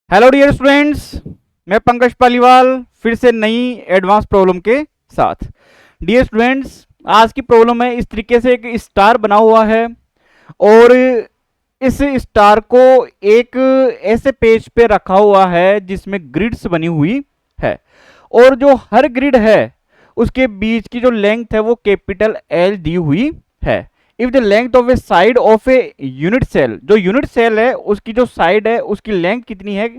Hello dear students, मैं पंकज पालीवाल फिर से नई एडवांस प्रॉब्लम के साथ। डियर स्टूडेंट्स, आज की प्रॉब्लम है इस तरीके से एक स्टार बना हुआ है और इस स्टार को एक ऐसे पेज पे रखा हुआ है जिसमें ग्रिड्स बनी हुई है और जो हर ग्रिड है उसके बीच की जो लेंथ है वो कैपिटल एल दी हुई है। If the length of a side of a unit cell, जो यूनिट सेल है उसकी जो साइड है उसकी लेंथ कितनी है,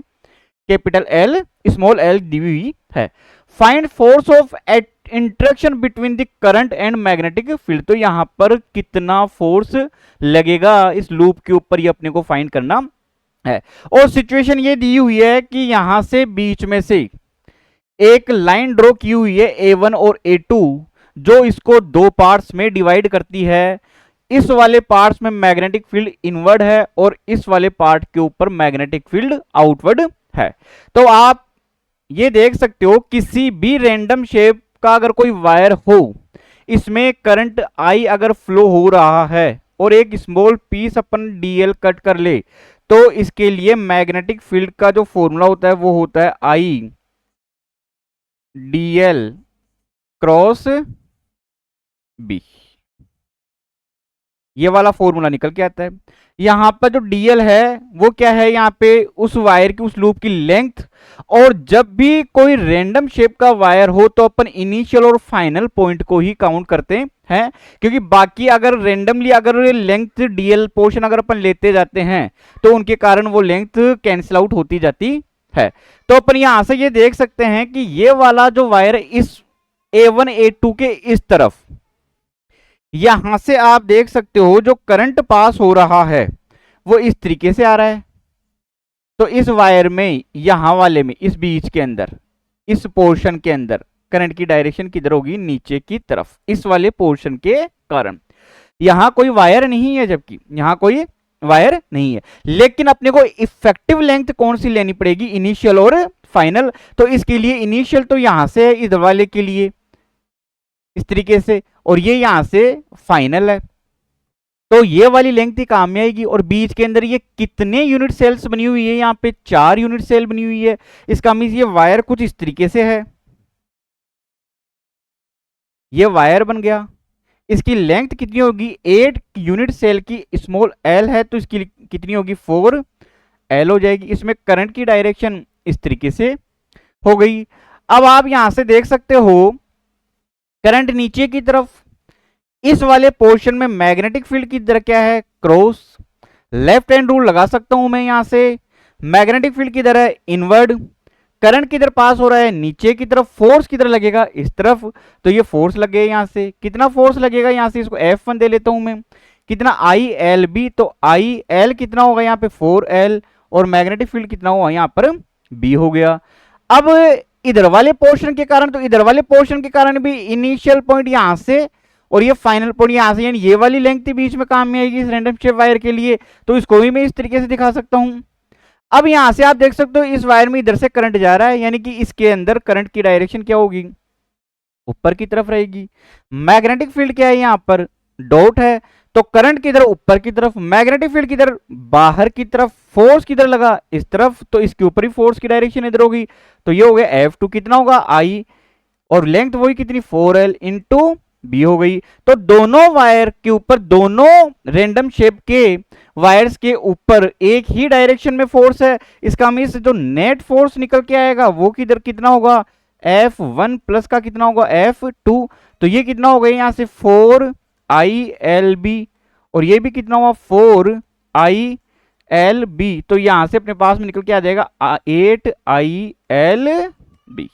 कैपिटल एल स्मॉल एल दी हुई है। Find force of interaction between the current and magnetic field. तो यहां पर कितना फोर्स लगेगा इस लूप के ऊपर, ये अपने को फाइंड करना है। और सिचुएशन ये दी हुई है कि यहां से बीच में से एक लाइन ड्रॉ की हुई है A1 और A2, जो इसको दो पार्ट्स में डिवाइड करती है। इस वाले पार्ट्स में मैग्नेटिक फील्ड इनवर्ड है और इस वाले पार्ट के ऊपर मैग्नेटिक फील्ड आउटवर्ड है। तो आप ये देख सकते हो किसी भी रैंडम शेप का अगर कोई वायर हो, इसमें करंट आई अगर फ्लो हो रहा है और एक स्मॉल पीस अपन डीएल कट कर ले, तो इसके लिए मैग्नेटिक फील्ड का जो फॉर्मूला होता है वो होता है आई डीएल क्रॉस बी। ये वाला फॉर्मूला निकल के आता है। यहां पर जो डीएल है वो क्या है, यहाँ पे उस वायर की, उस लूप की लेंथ। और जब भी कोई रैंडम शेप का वायर हो तो अपन इनिशियल और फाइनल पॉइंट को ही काउंट करते हैं, क्योंकि बाकी अगर रैंडमली अगर लेंथ डीएल पोर्शन अगर अपन लेते जाते हैं तो उनके कारण वो लेंथ कैंसिल आउट होती जाती है। तो अपन यहां से ये देख सकते हैं कि ये वाला जो वायर है इस A1 A2 के इस तरफ, यहां से आप देख सकते हो जो करंट पास हो रहा है वो इस तरीके से आ रहा है। तो इस वायर में, यहां वाले में, इस बीच के अंदर, इस पोर्शन के अंदर करंट की डायरेक्शन किधर होगी, नीचे की तरफ, इस वाले पोर्शन के कारण। यहां कोई वायर नहीं है, जबकि यहां कोई वायर नहीं है, लेकिन अपने को इफेक्टिव लेंथ कौन सी लेनी पड़ेगी, इनिशियल और फाइनल। तो इसके लिए इनिशियल तो यहां से है इधर वाले के लिए इस तरीके से, और ये यहां से फाइनल है। तो ये वाली लेंथ ही काम में आएगी। और बीच के अंदर ये कितने यूनिट सेल्स बनी हुई है, यहाँ पे 4 यूनिट सेल बनी हुई है। इसका मीन ये वायर कुछ इस तरीके से है, ये वायर बन गया। इसकी लेंथ कितनी होगी, 8 यूनिट सेल की स्मॉल एल है तो इसकी कितनी होगी, 4 एल हो जाएगी। इसमें करंट की डायरेक्शन इस तरीके से हो गई। अब आप यहां से देख सकते हो करंट नीचे की तरफ, इस वाले पोर्शन में मैग्नेटिक फील्ड की तरह क्या है, क्रॉस। लेफ्ट हैंड रूल लगा सकता हूं मैं यहां से। मैग्नेटिक फील्ड की तरह इनवर्ड, करंट किधर पास हो रहा है, नीचे की तरफ। फोर्स किधर लगेगा, इस तरफ। तो ये फोर्स लगेगा यहां से, कितना फोर्स लगेगा यहां से, इसको F1 दे लेता हूं मैं। कितना, आई एल बी। तो आई एल कितना होगा यहाँ पे, 4L, और मैग्नेटिक फील्ड कितना होगा यहाँ पर, B हो गया। अब इधर वाले पोर्शन के कारण, तो इधर वाले पोर्शन के कारण भी इनिशियल पॉइंट यहां से और ये फाइनल पॉइंट यहां से, यानी ये वाली लेंथ बीच में काम में आएगी इस रैंडम शेप वायर के लिए। तो इसको भी मैं इस तरीके से दिखा सकता हूं। अब यहां से आप देख सकते हो इस वायर में इधर से करंट जा रहा है, यानी कि इसके अंदर करंट की डायरेक्शन क्या होगी, ऊपर की तरफ रहेगी। मैग्नेटिक फील्ड क्या है, यहां पर डॉट है, तो करंट किधर, ऊपर की तरफ। मैग्नेटिक फील्ड किधर, बाहर की तरफ। फोर्स किधर लगा, इस तरफ, तो इसके ऊपर ही फोर्स की डायरेक्शन इधर होगी। तो ये हो गया F2, कितना होगा, आई, और लेंथ वही कितनी, 4L इंटू बी हो गई। तो दोनों वायर के ऊपर, दोनों रैंडम शेप के वायर्स के ऊपर एक ही डायरेक्शन में फोर्स है। इसका मीन्स जो नेट फोर्स निकल के आएगा वो किधर कितना होगा, F1 प्लस का कितना होगा, F2। तो ये कितना हो गया यहां से, 4ILB, और ये भी कितना हुआ, 4ILB। तो यहां से अपने पास में निकल के आ जाएगा 8ILB।